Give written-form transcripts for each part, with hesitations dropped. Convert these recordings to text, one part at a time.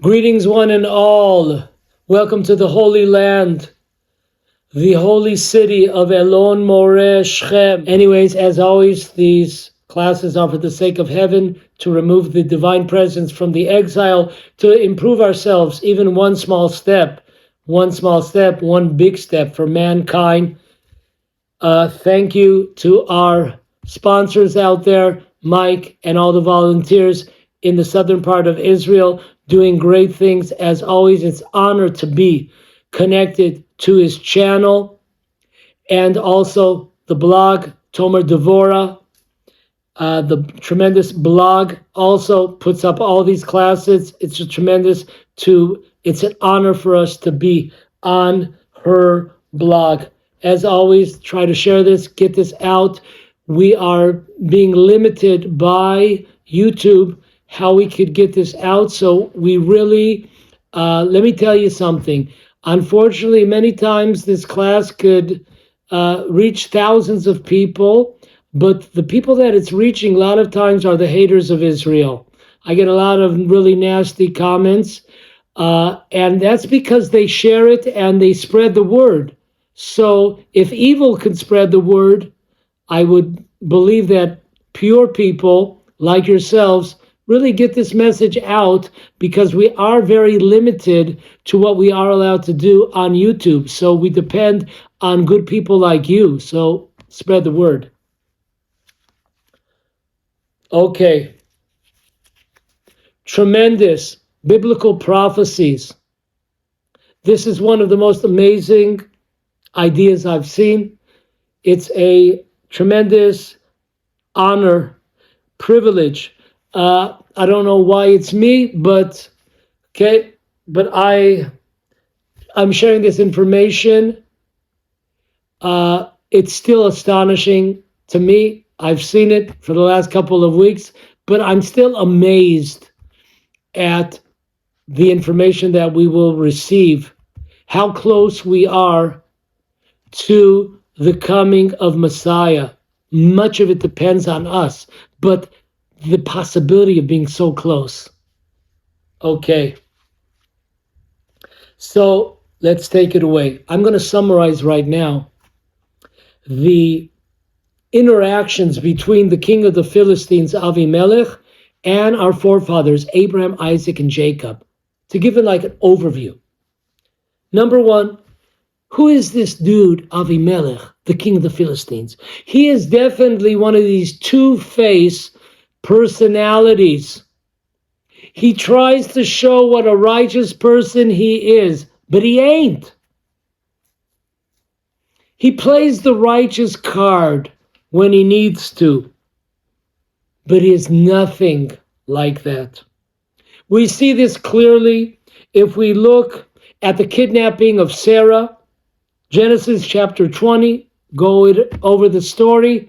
Greetings, one and all. Welcome to the Holy Land, the holy city of Elon Moreh Shechem. Anyways, as always, these classes are for the sake of heaven, to remove the divine presence from the exile, to improve ourselves, even one small step, one big step for mankind. Thank you to our sponsors out there, Mike and all the volunteers in the southern part of Israel, doing great things. As always, it's an honor to be connected to his channel, and also the blog, Tomer Devora, the tremendous blog, also puts up all these classes. It's an honor for us to be on her blog. As always, try to share this, get this out. We are being limited by YouTube how we could get this out. So we really, let me tell you something. Unfortunately, many times this class could reach thousands of people, but the people that it's reaching a lot of times are the haters of Israel. I get a lot of really nasty comments, and that's because they share it and they spread the word. So if evil can spread the word, I would believe that pure people like yourselves really get this message out, because we are very limited to what we are allowed to do on YouTube. So we depend on good people like you. So spread the word. Okay. Tremendous biblical prophecies. This is one of the most amazing ideas I've seen. It's a tremendous honor, privilege. I don't know why it's me, but I'm sharing this information. It's still astonishing to me. I've seen it for the last couple of weeks, but I'm still amazed at the information that we will receive, how close we are to the coming of Messiah. Much of it depends on us, but the possibility of being so close. Okay. So let's take it away. I'm going to summarize right now the interactions between the king of the Philistines, Avimelech, and our forefathers, Abraham, Isaac, and Jacob, to give it like an overview. Number one, who is this dude, Avimelech, the king of the Philistines? He is definitely one of these two-faced personalities. He tries to show what a righteous person he is, but he ain't. He plays the righteous card when he needs to, but he is nothing like that. We see this clearly if we look at the kidnapping of Sarah, Genesis chapter 20, go over the story.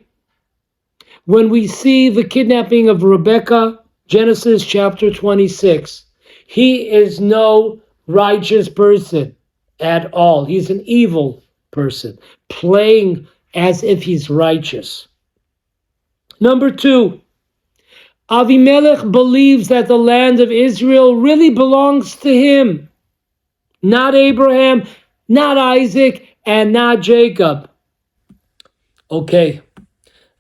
When we see the kidnapping of Rebekah, Genesis chapter 26, he is no righteous person at all. He's an evil person, playing as if he's righteous. Number two, Avimelech believes that the land of Israel really belongs to him, not Abraham, not Isaac, and not Jacob. Okay.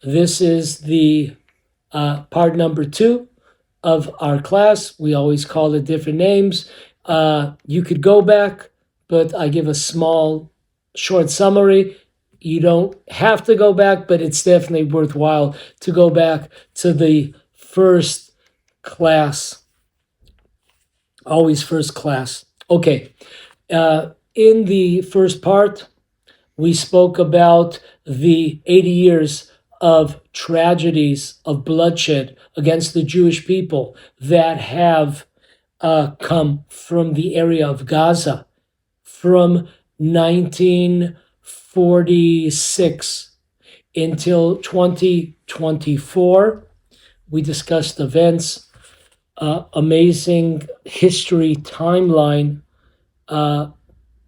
This is the part number 2 of our class. We always call it different names. You could go back, but I give a small, short summary. You don't have to go back, but it's definitely worthwhile to go back to the first class. Always first class. Okay. In the first part, we spoke about the 80 years of tragedies of bloodshed against the Jewish people that have come from the area of Gaza from 1946 until 2024. We discussed events, amazing history timeline,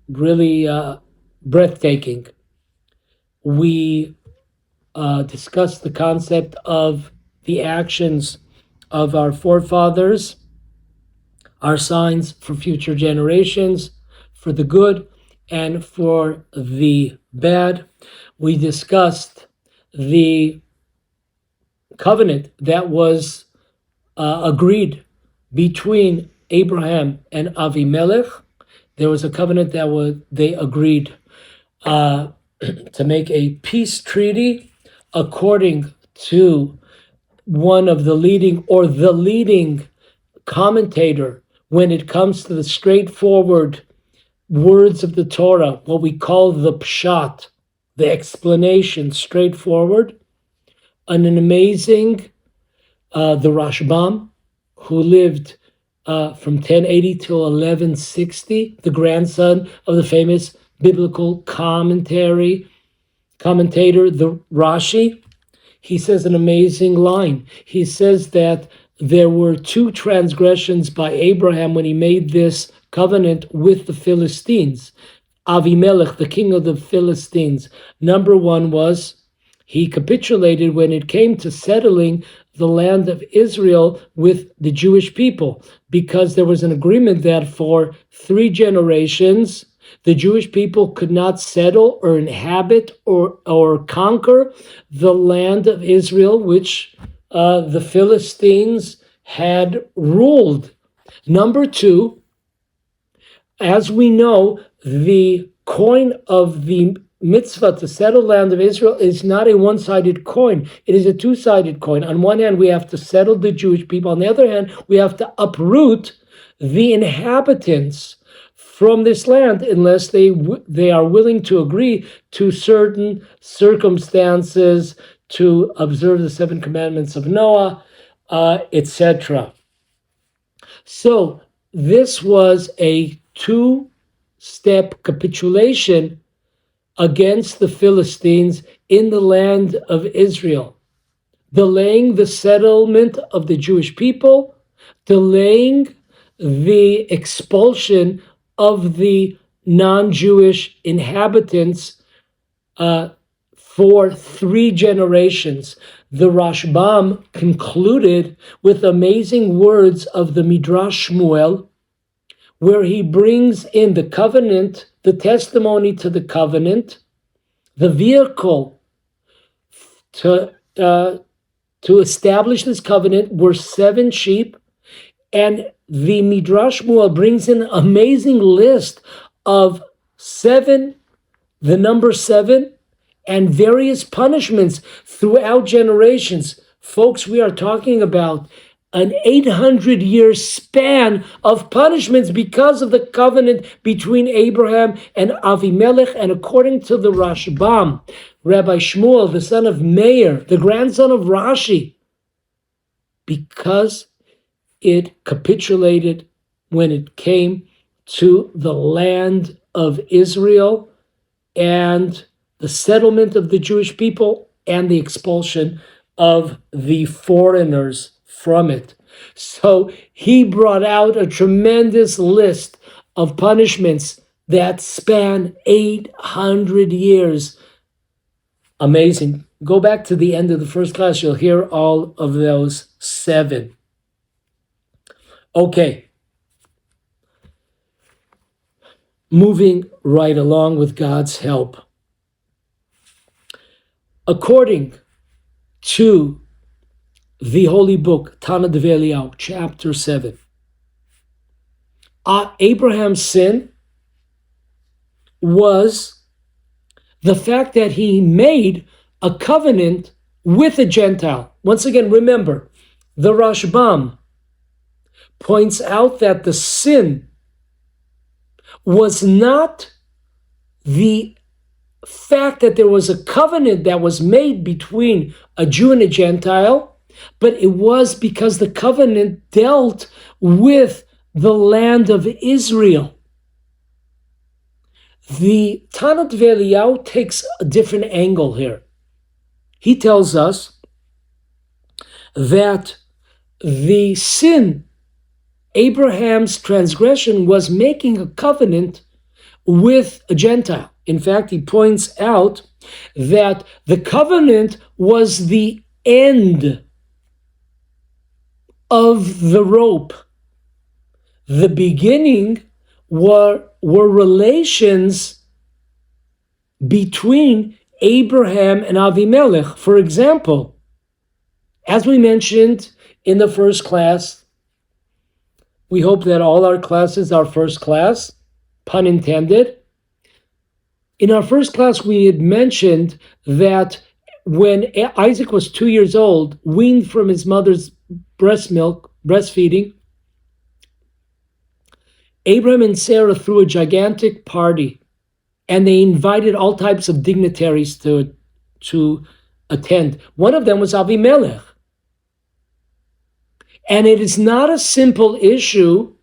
really breathtaking. We discussed the concept of the actions of our forefathers are signs for future generations, for the good and for the bad. We discussed the covenant that was agreed between Abraham and Avimelech. There was a covenant that they agreed to make a peace treaty according to one of the leading commentator when it comes to the straightforward words of the Torah, what we call the pshat, the explanation, straightforward, and an amazing, the Rashbam, who lived from 1080 to 1160, the grandson of the famous biblical commentator, the Rashi. He says an amazing line. He says that there were two transgressions by Abraham when he made this covenant with the Philistines. Avimelech, the king of the Philistines. Number one was he capitulated when it came to settling the land of Israel with the Jewish people, because there was an agreement that for 3 generations, the Jewish people could not settle or inhabit or conquer the land of Israel, which the Philistines had ruled. Number two, as we know, the coin of the mitzvah to settle land of Israel is not a one-sided coin. It is a two-sided coin. On one hand, we have to settle the Jewish people. On the other hand, we have to uproot the inhabitants from this land unless they are willing to agree to certain circumstances, to observe the 7 commandments of Noah, etc. So this was a 2-step capitulation against the Philistines in the land of Israel, delaying the settlement of the Jewish people, delaying the expulsion of the non-Jewish inhabitants for 3 generations. The Rashbam concluded with amazing words of the Midrash Shmuel, where he brings in the covenant, the testimony to the covenant, the vehicle to establish this covenant were 7 sheep, and the Midrash Shmuel brings in an amazing list of 7, the number 7, and various punishments throughout generations. Folks, we are talking about an 800-year span of punishments because of the covenant between Abraham and Avimelech. And according to the Rashbam, Rabbi Shmuel, the son of Meir, the grandson of Rashi, because it capitulated when it came to the land of Israel and the settlement of the Jewish people and the expulsion of the foreigners from it. So he brought out a tremendous list of punishments that span 800 years. Amazing. Go back to the end of the first class, you'll hear all of those 7. Okay. Moving right along with God's help. According to the holy book, Tana Devei Eliyahu, chapter 7, Abraham's sin was the fact that he made a covenant with a Gentile. Once again, remember, the Rashbam points out that the sin was not the fact that there was a covenant that was made between a Jew and a Gentile, but it was because the covenant dealt with the land of Israel. The Tana Devei Eliyahu takes a different angle here. He tells us that the sin, Abraham's transgression, was making a covenant with a Gentile. In fact, he points out that the covenant was the end of the rope. the beginning were relations between Abraham and Avimelech. For example, as we mentioned in the first class, we hope that all our classes are first class, pun intended. In our first class, we had mentioned that when Isaac was 2 years old, weaned from his mother's breast milk, breastfeeding, Abraham and Sarah threw a gigantic party, and they invited all types of dignitaries to attend. One of them was Avimelech. And it is not a simple issue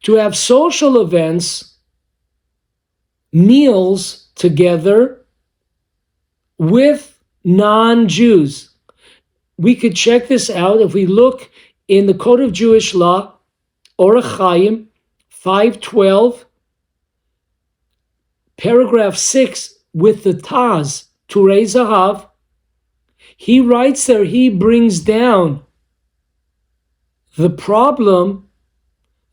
to have social events, meals together with non-Jews. We could check this out if we look in the Code of Jewish Law, Orach Chaim 512, paragraph 6, with the Taz, Turei Zahav. He writes there, he brings down the problem.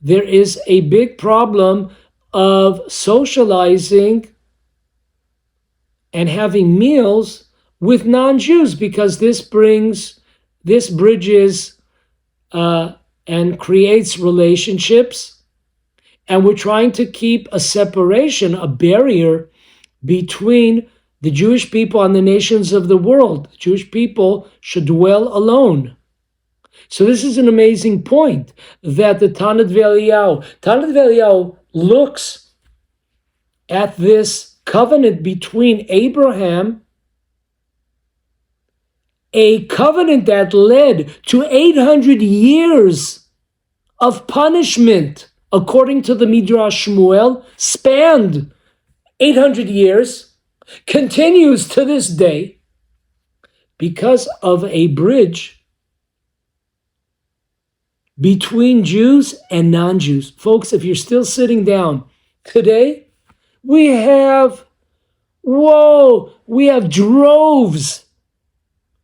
There is a big problem of socializing and having meals with non-Jews, because this bridges and creates relationships, and we're trying to keep a separation, a barrier between the Jewish people and the nations of the world. The Jewish people should dwell alone. So this is an amazing point that the Tanit V'Eliyahu looks at this covenant between Abraham, a covenant that led to 800 years of punishment, according to the Midrash Shmuel, spanned 800 years, continues to this day, because of a bridge between Jews and non-Jews. Folks, if you're still sitting down today, we have droves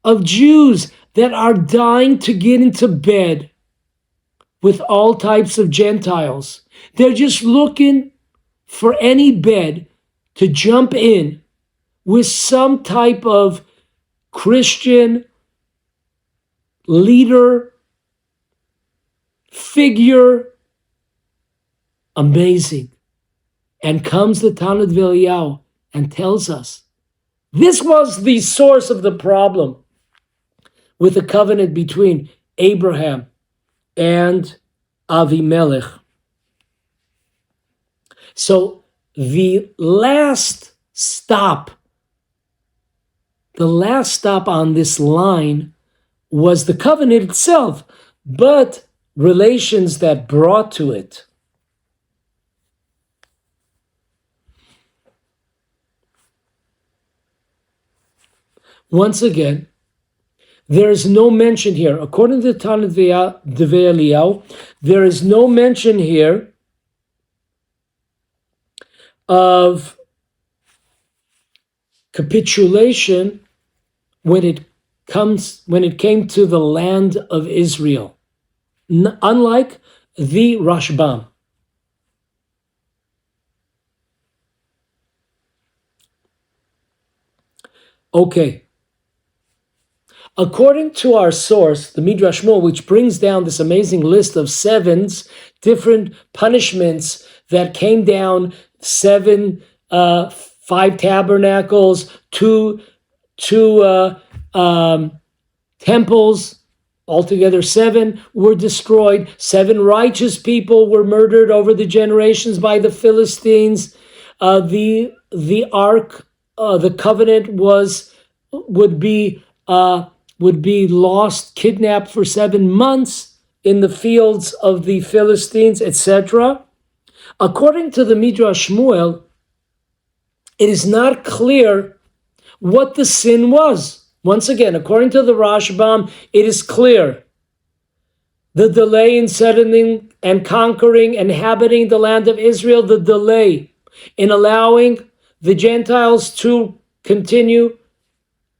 of Jews that are dying to get into bed with all types of Gentiles. They're just looking for any bed to jump in with some type of Christian leader, figure. Amazing. And comes the Tanit V'Eliyahu and tells us this was the source of the problem with the covenant between Abraham and Avimelech. So the last stop on this line was the covenant itself, but relations that brought to it. Once again, there is no mention here, according to Tanit V'Eliyahu, there is no mention here of capitulation when it came to the land of Israel, unlike the Rashbam. Okay. According to our source, the Midrash Shmuel, which brings down this amazing list of 7 different punishments that came down, 5 tabernacles, 2 temples, altogether 7 were destroyed. 7 righteous people were murdered over the generations by the Philistines. The ark, the covenant would be lost, kidnapped for 7 months in the fields of the Philistines, etc. According to the Midrash Shmuel, it is not clear what the sin was. Once again, according to the Rashbam, it is clear. The delay in settling and conquering, inhabiting the land of Israel, the delay in allowing the Gentiles to continue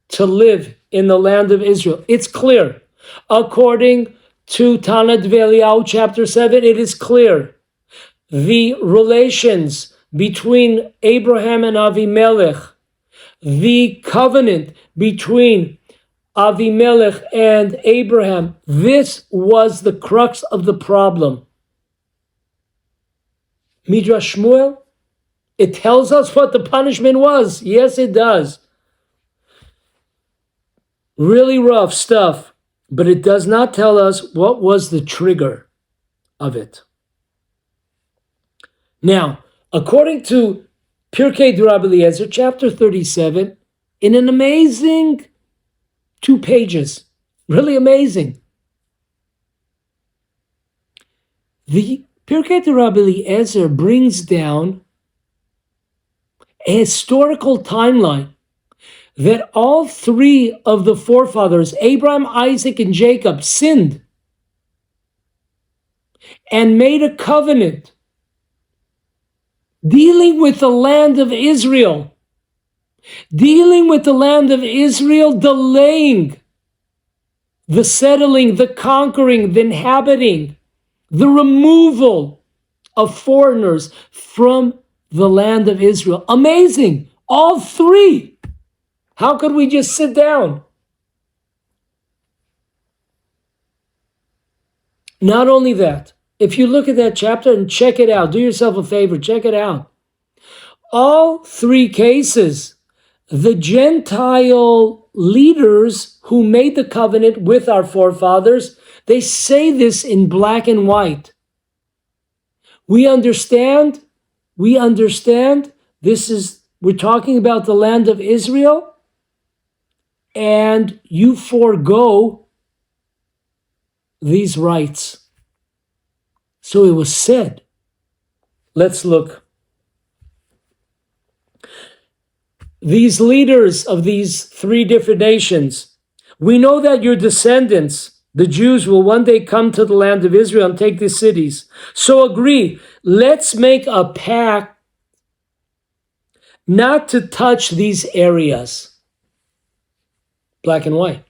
to live in the land of Israel. It's clear. According to Tanad Veliau chapter 7, it is clear. The relations between Abraham and Avimelech, the covenant between Avimelech and Abraham, this was the crux of the problem. Midrash Shmuel, it tells us what the punishment was. Yes, it does. Really rough stuff, but it does not tell us what was the trigger of it. Now, according to Pirkei Rabbi Eliezer, chapter 37, in an amazing 2 pages, really amazing, the Pirkei Rabbi Eliezer brings down a historical timeline that all 3 of the forefathers, Abraham, Isaac, and Jacob, sinned and made a covenant dealing with the land of Israel, dealing delaying the settling, the conquering, the inhabiting, the removal of foreigners from the land of Israel. Amazing. All 3. How could we just sit down? Not only that, if you look at that chapter and check it out, do yourself a favor, check it out. All 3 cases, the Gentile leaders who made the covenant with our forefathers, they say this in black and white. We understand, we're talking about the land of Israel, and you forego these rights. So it was said. Let's look. These leaders of these 3 different nations, we know that your descendants, the Jews, will one day come to the land of Israel and take these cities. So agree, let's make a pact not to touch these areas. Black and white.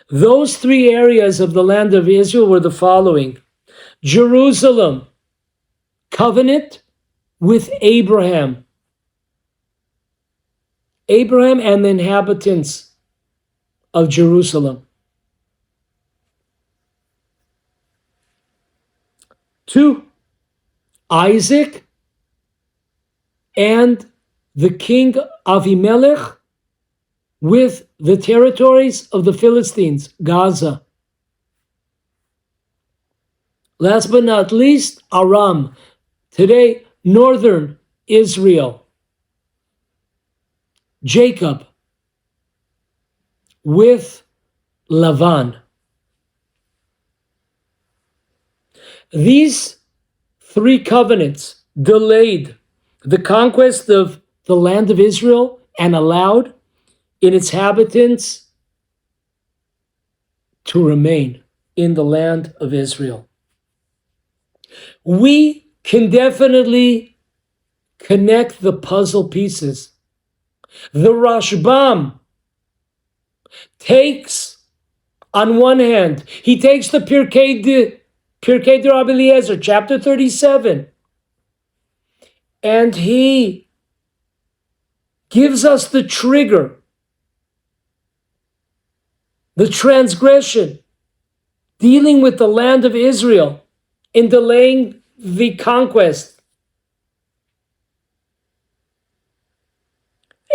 Those 3 areas of the land of Israel were the following. Jerusalem, covenant with Abraham. Abraham and the inhabitants of Jerusalem. 2, Isaac and the king Avimelech with the territories of the Philistines, Gaza. Last but not least, Aram, today northern Israel. Jacob with Lavan. These 3 covenants delayed the conquest of the land of Israel and allowed its inhabitants to remain in the land of Israel. We can definitely connect the puzzle pieces. The Rashbam takes, on one hand, he takes the Pirkei de Rabbi Eliezer, chapter 37, and he gives us the trigger, the transgression, dealing with the land of Israel in delaying the conquest,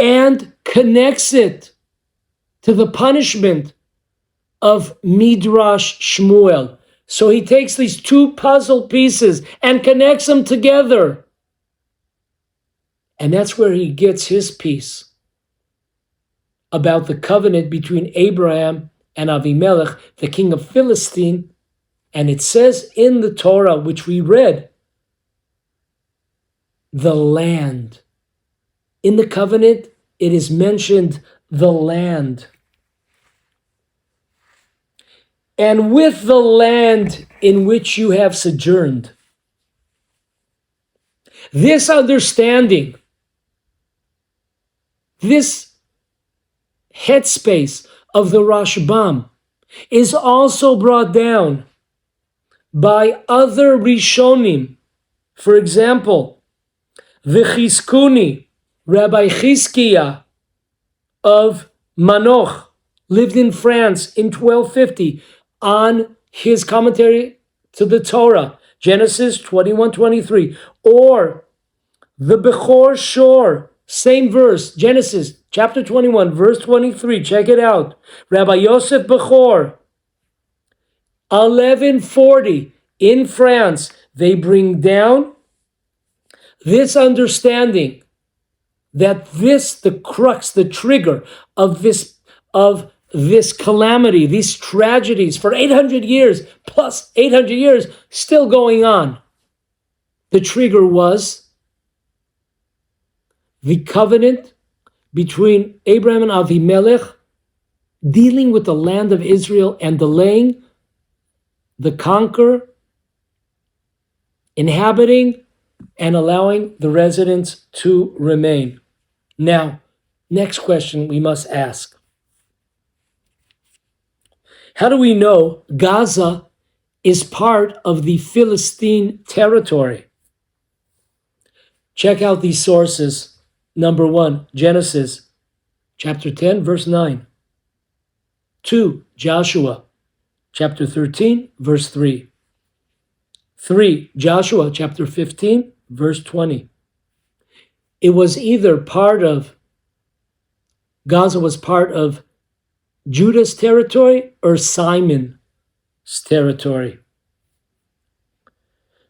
and connects it to the punishment of Midrash Shmuel. So he takes these 2 puzzle pieces and connects them together. And that's where he gets his piece about the covenant between Abraham and Avimelech, the king of Philistine. And it says in the Torah, which we read, the land. In the covenant, it is mentioned the land. And with the land in which you have sojourned. This understanding, this headspace of the Rashbam is also brought down by other Rishonim. For example, V'chizkuni, Rabbi Chizkiah of Manoch, lived in France in 1250, on his commentary to the Torah, Genesis 21:23, or the Bechor Shor, same verse, Genesis chapter 21, verse 23, check it out. Rabbi Yosef Bechor, 1140, in France, they bring down this understanding that the crux, the trigger of this calamity, these tragedies for 800 years, plus 800 years, still going on. The trigger was the covenant between Abraham and Avimelech, dealing with the land of Israel and delaying the conquer, inhabiting, and allowing the residents to remain. Now, next question we must ask. How do we know Gaza is part of the Philistine territory? Check out these sources. Number 1, Genesis chapter 10, verse 9. 2, Joshua chapter 13, verse 3. 3, Joshua chapter 15, verse 20. It was either Gaza was part of Judah's territory or Simon's territory.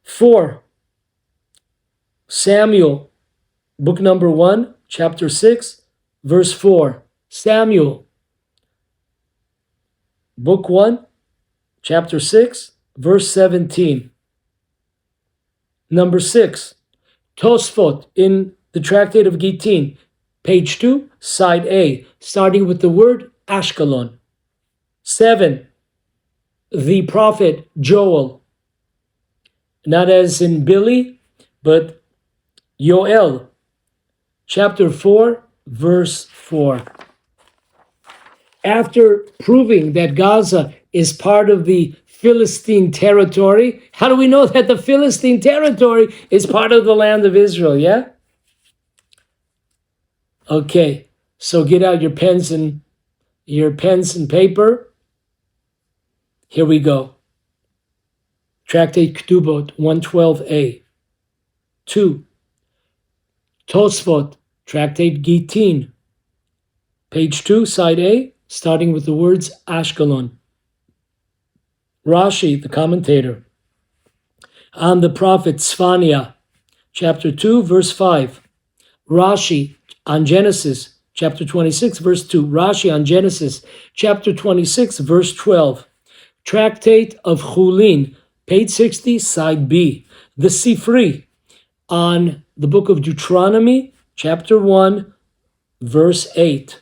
4, Samuel, book number 1, chapter 6, verse 4. Samuel, book 1, chapter 6, verse 17. Number 6, Tosfot in the Tractate of Gittin, page 2, side A, starting with the word Ashkelon. 7, the prophet Joel, not as in Billy, but Yoel, chapter 4, verse 4. After proving that Gaza is part of the Philistine territory, how do we know that the Philistine territory is part of the land of Israel, yeah? Okay, so get out your pens and paper. Here we go. Tractate Ketubot 112a. 2. Tosfot, Tractate Gittin, page 2, side A, starting with the words Ashkelon. Rashi, the commentator, on the prophet Tzfania, chapter 2, verse 5. Rashi on Genesis, chapter 26, verse 2. Rashi on Genesis, chapter 26, verse 12. Tractate of Chulin, page 60, side B. The Sifri on the book of Deuteronomy, chapter 1, verse 8.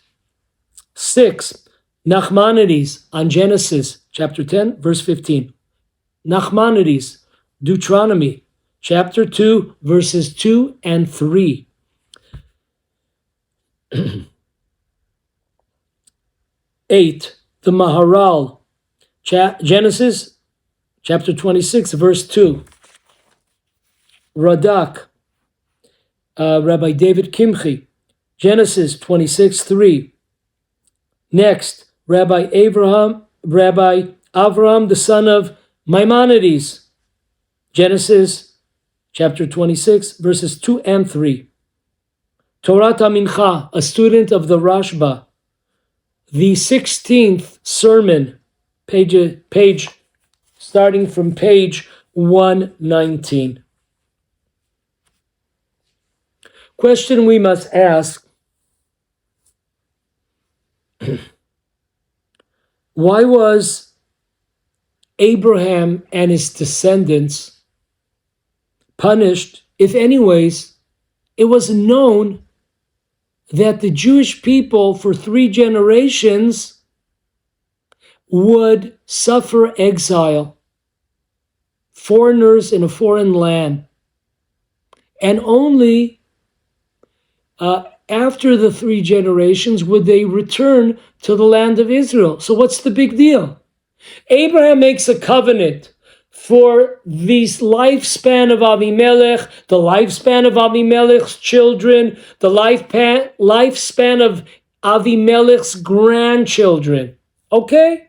6. Nachmanides on Genesis, chapter 10, verse 15. Nachmanides, Deuteronomy, chapter 2, verses 2 and 3. 8. The Maharal, Genesis, chapter 26, verse 2. Radak, Rabbi David Kimchi, Genesis 26, 3. Next, Rabbi Avraham, the son of Maimonides, Genesis chapter 26, verses 2 and 3. Torah Mincha, a student of the Rashba, the 16th sermon, page starting from page 119. Question we must ask: why was Abraham and his descendants punished, if anyways, it was known that the Jewish people for 3 generations would suffer exile, foreigners in a foreign land, and only after the 3 generations would they return to the land of Israel. So what's the big deal? Abraham makes a covenant for the lifespan of Avimelech, the lifespan of Avimelech's children, the lifespan of Avimelech's grandchildren. Okay?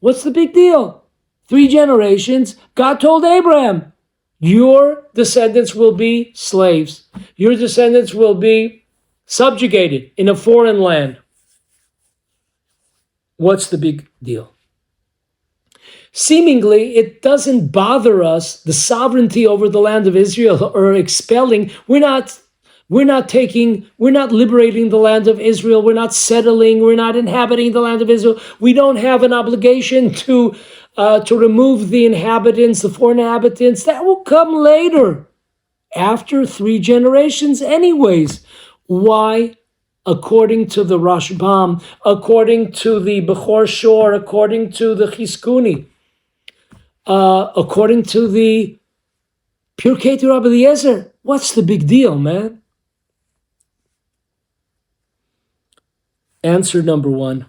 What's the big deal? 3 generations. God told Abraham, your descendants will be slaves. Your descendants will be subjugated in a foreign land. What's the big deal? Seemingly, it doesn't bother us, the sovereignty over the land of Israel or expelling. We're not liberating the land of Israel. We're not settling. We're not inhabiting the land of Israel. We don't have an obligation to remove the inhabitants, the foreign inhabitants. That will come later, after 3 generations anyways. Why? According to the Rashbam, according to the Bechor Shor, according to the Chizkuni, according to the Pirkei Rabbi Eliezer. What's the big deal, man? Answer number 1.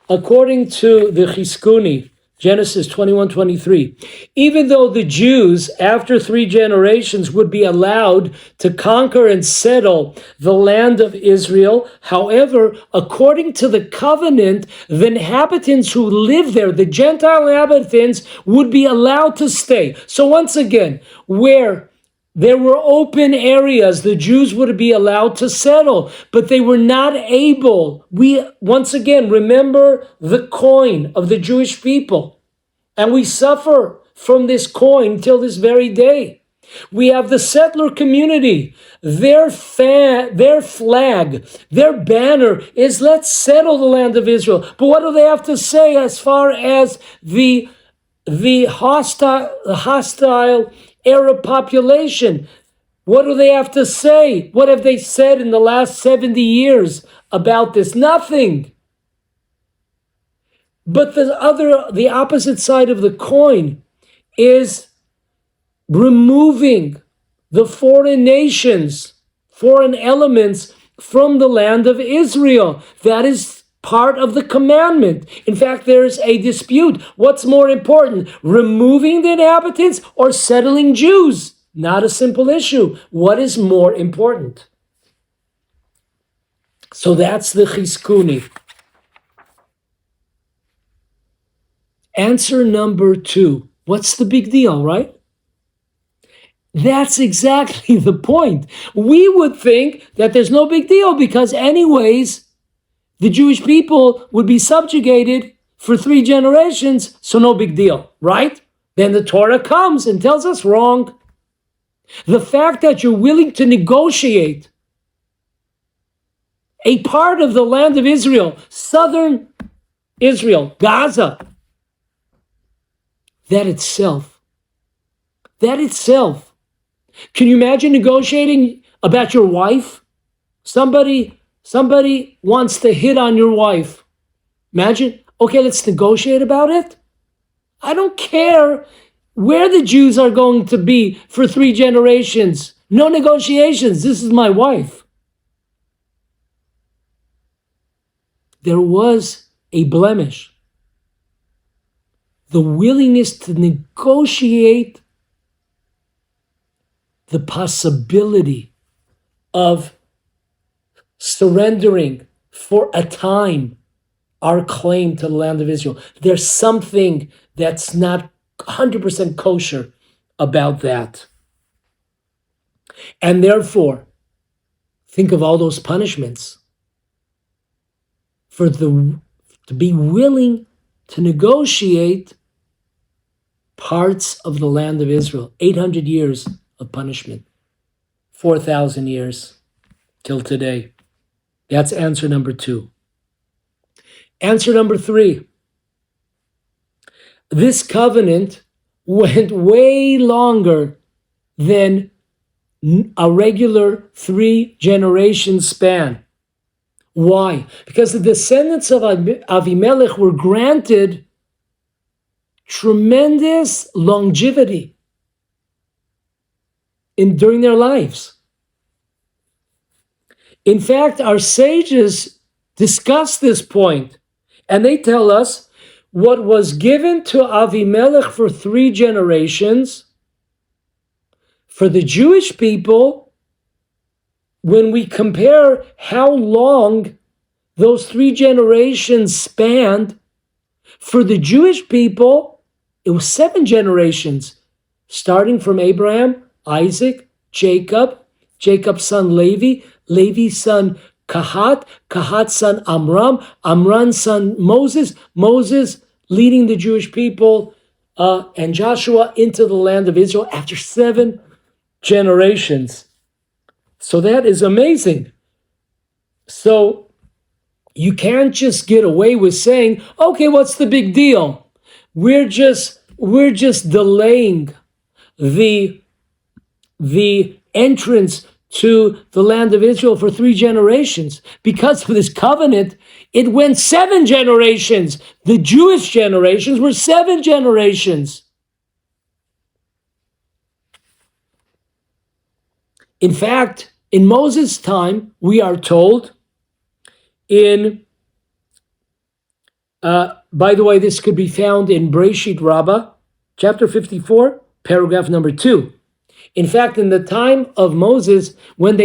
According to the Chizkuni, Genesis 21:23, even though the Jews, after 3 generations, would be allowed to conquer and settle the land of Israel, however, according to the covenant, the inhabitants who live there, the Gentile inhabitants, would be allowed to stay. So once again, where there were open areas, the Jews would be allowed to settle, but they were not able. We, once again, remember the coin of the Jewish people, and we suffer from this coin till this very day. We have the settler community. Their flag, their banner is, let's settle the land of Israel. But what do they have to say as far as the hostile Arab population? What do they have to say? What have they said in the last 70 years about this? Nothing. But the opposite side of the coin is removing the foreign nations, foreign elements from the land of Israel. That is part of the commandment. In fact, there's a dispute. What's more important, removing the inhabitants or settling Jews? Not a simple issue. What is more important? So that's the Chizkuni. Answer number 2. What's the big deal, right? That's exactly the point. We would think that there's no big deal because anyways, the Jewish people would be subjugated for 3 generations, so no big deal, right? Then the Torah comes and tells us wrong. The fact that you're willing to negotiate a part of the land of Israel, southern Israel, Gaza, that itself. Can you imagine negotiating about your wife? Somebody wants to hit on your wife. Imagine, okay, let's negotiate about it. I don't care where the Jews are going to be for 3 generations. No negotiations. This is my wife. There was a blemish. The willingness to negotiate the possibility of surrendering for a time our claim to the land of Israel. There's something that's not 100% kosher about that. And therefore, think of all those punishments to be willing to negotiate parts of the land of Israel. 800 years of punishment. 4,000 years till today. That's answer number 2. Answer number 3. This covenant went way longer than a regular 3 generation span. Why? Because the descendants of Avimelech were granted tremendous longevity during their lives. In fact, our sages discuss this point, and they tell us what was given to Avimelech for 3 generations, for the Jewish people, when we compare how long those 3 generations spanned, for the Jewish people, it was 7 generations, starting from Abraham, Isaac, Jacob, Jacob's son Levi, Levi's son Kahat, Kahat's son Amram, Amram's son Moses, Moses leading the Jewish people and Joshua into the land of Israel after 7 generations. So that is amazing. So you can't just get away with saying, okay, what's the big deal? We're just delaying the entrance to the land of Israel for 3 generations. Because of this covenant, it went 7 generations. The Jewish generations were 7 generations. In fact, in Moses' time, we are told by the way, this could be found in Breshit Rabbah, chapter 54, paragraph number 2. In fact, in the time of Moses, when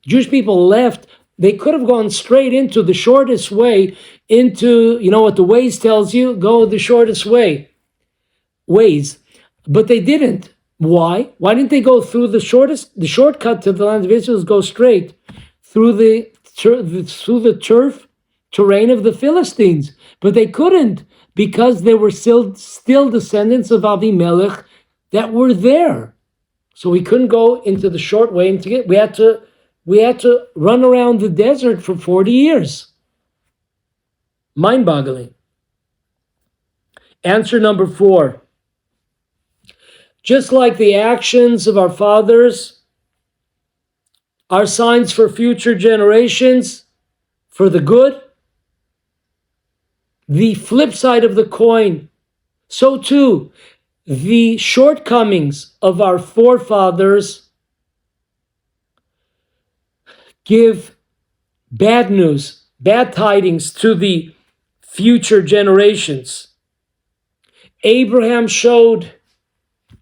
Jewish people left, they could have gone straight into the shortest way into, what the Waze tells you, go the shortest ways. But they didn't. Why? Why didn't they go through the shortcut to the land of Israel is go straight through the turf terrain of the Philistines? But they couldn't, because there were still descendants of Avimelech that were there. So we couldn't go into the short way, and we had to run around the desert for 40 years. Mind-boggling. Answer number 4. Just like the actions of our fathers are signs for future generations, for the good, the flip side of the coin, so too, the shortcomings of our forefathers give bad news, bad tidings to the future generations. Abraham showed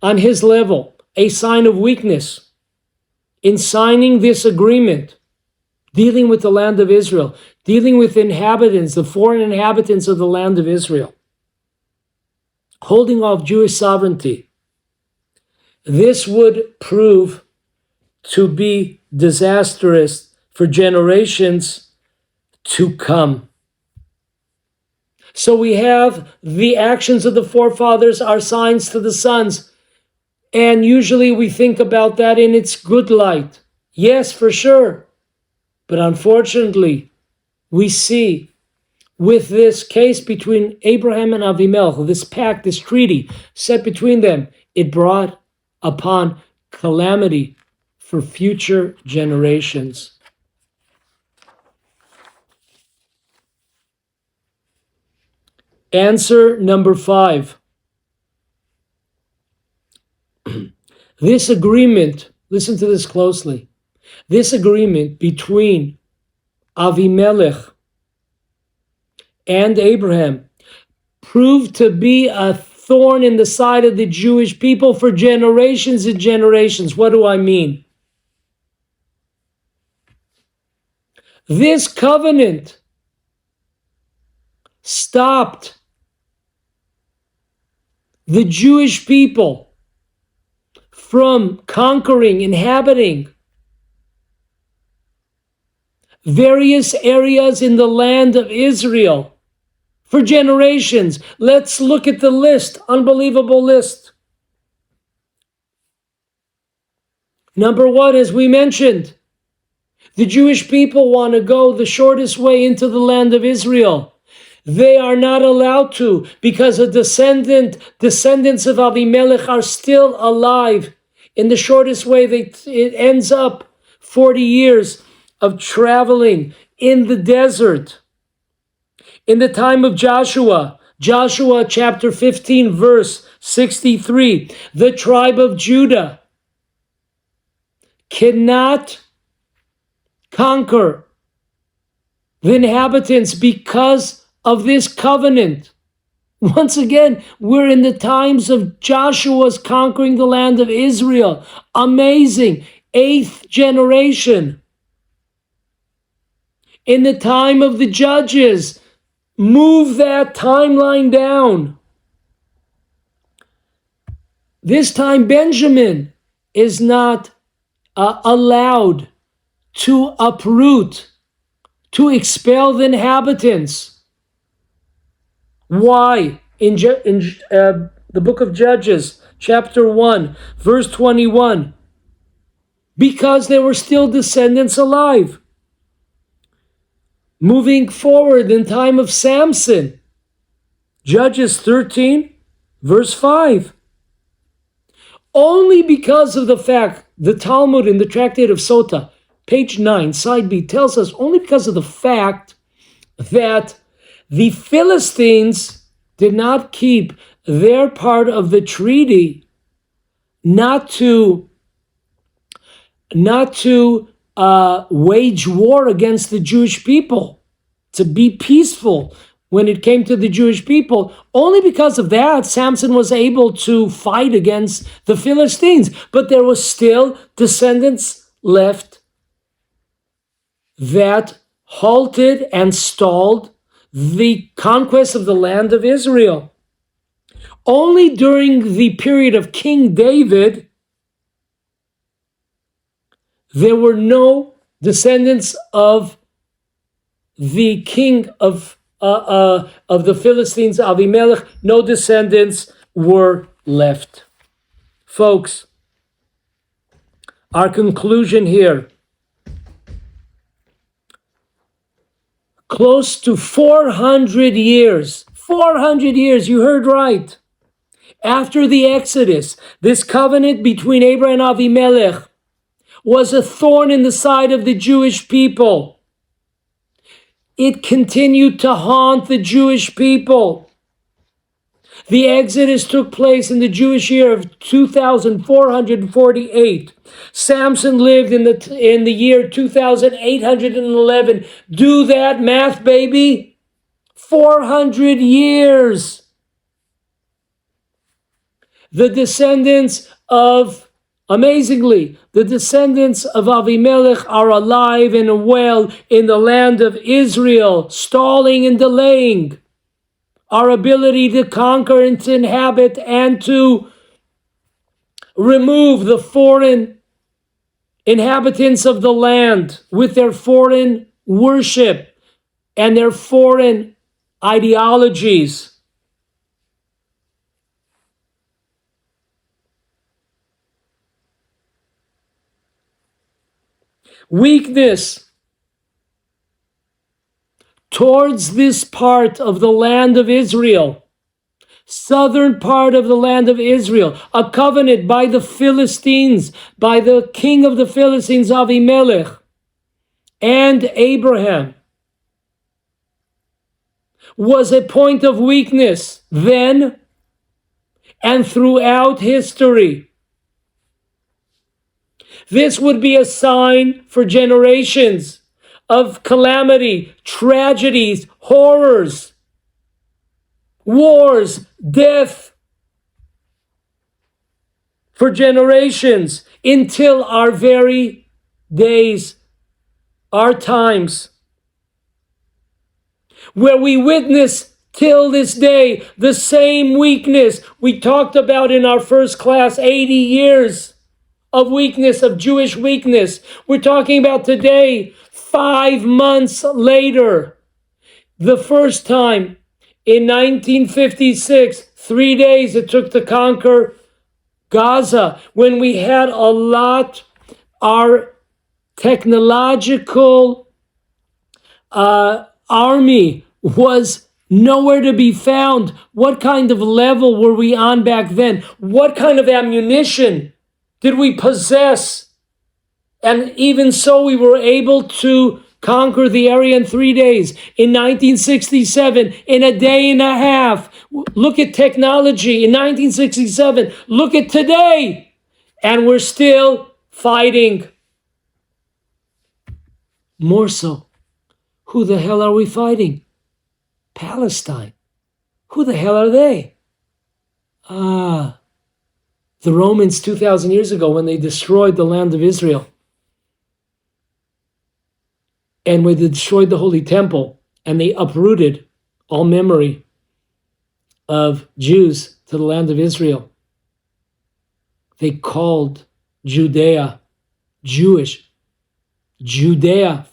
on his level a sign of weakness in signing this agreement, dealing with the land of Israel, dealing with inhabitants, the foreign inhabitants of the land of Israel, holding off Jewish sovereignty. This would prove to be disastrous for generations to come. So we have the actions of the forefathers are signs to the sons. And usually we think about that in its good light. Yes, for sure. But unfortunately, we see with this case between Abraham and Avimelech, this pact, this treaty set between them, it brought upon calamity for future generations. Answer number 5. This agreement, listen to this closely, this agreement between Avimelech and Abraham proved to be a thorn in the side of the Jewish people for generations and generations. What do I mean? This covenant stopped the Jewish people from conquering, inhabiting various areas in the land of Israel for generations. Let's look at the list, unbelievable list. Number 1, as we mentioned, the Jewish people want to go the shortest way into the land of Israel. They are not allowed to, because the descendants of Avimelech are still alive. In the shortest way, it ends up 40 years of traveling in the desert. In the time of Joshua chapter 15, verse 63, the tribe of Judah cannot conquer the inhabitants because of this covenant. Once again, we're in the times of Joshua's conquering the land of Israel. Amazing. 8th generation. In the time of the judges, move that timeline down. This time, Benjamin is not allowed to uproot, to expel the inhabitants. Why? In the book of Judges, chapter 1, verse 21. Because there were still descendants alive. Moving forward in time of Samson, Judges 13, verse 5. Only because of the fact, the Talmud in the Tractate of Sota, page 9, side B, tells us only because of the fact that the Philistines did not keep their part of the treaty not to wage war against the Jewish people, to be peaceful when it came to the Jewish people. Only because of that, Samson was able to fight against the Philistines. But there was still descendants left that halted and stalled the conquest of the land of Israel. Only during the period of King David, there were no descendants of the king of the Philistines, Avimelech. No descendants were left. Folks, our conclusion here. Close to 400 years, you heard right. After the Exodus, this covenant between Abraham and Avimelech was a thorn in the side of the Jewish people. It continued to haunt the Jewish people. The Exodus took place in the Jewish year of 2448. Samson lived in the year 2811. Do that math, baby. 400 years. The descendants of Avimelech are alive and well in the land of Israel, stalling and delaying our ability to conquer and to inhabit and to remove the foreign inhabitants of the land with their foreign worship and their foreign ideologies. Weakness towards this part of the land of Israel, southern part of the land of Israel, a covenant by the Philistines, by the king of the Philistines, Avimelech, and Abraham, was a point of weakness then and throughout history. This would be a sign for generations of calamity, tragedies, horrors, wars, death, for generations until our very days, our times, where we witness till this day the same weakness we talked about in our first class, 80 years of weakness, of Jewish weakness. We're talking about today, 5 months later, the first time in 1956, 3 days it took to conquer Gaza, when we had a lot, our technological army was nowhere to be found. What kind of level were we on back then? What kind of ammunition did we possess? And even so, we were able to conquer the area in 3 days. In 1967, in a day and a half. Look at technology. In 1967, look at today. And we're still fighting. More so, Who the hell are we fighting? Palestine. Who the hell are they? The Romans 2,000 years ago, when they destroyed the land of Israel and when they destroyed the Holy Temple and they uprooted all memory of Jews to the land of Israel, they called Judea Jewish. Judea,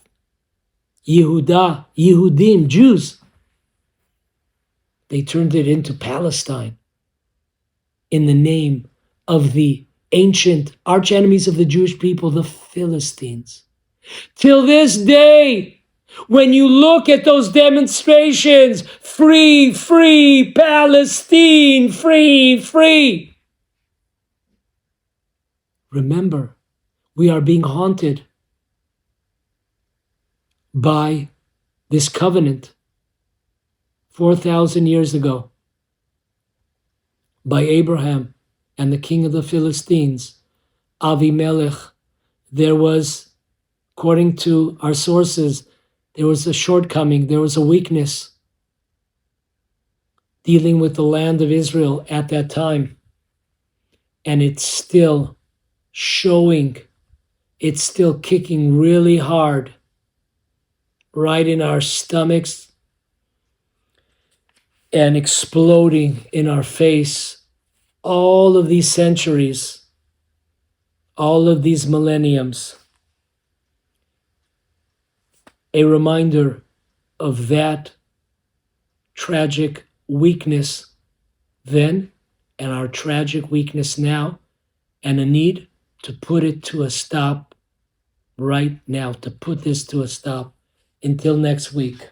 Yehuda, Yehudim, Jews. They turned it into Palestine in the name of the ancient arch-enemies of the Jewish people, the Philistines. Till this day, when you look at those demonstrations, free, free, Palestine, free, free. Remember, we are being haunted by this covenant 4,000 years ago by Abraham and the king of the Philistines, Avimelech. There was, according to our sources, there was a shortcoming, there was a weakness dealing with the land of Israel at that time. And it's still showing, it's still kicking really hard right in our stomachs and exploding in our face. All of these centuries, all of these millenniums, a reminder of that tragic weakness then and our tragic weakness now, and a need to put it to a stop right now, to put this to a stop. Until next week.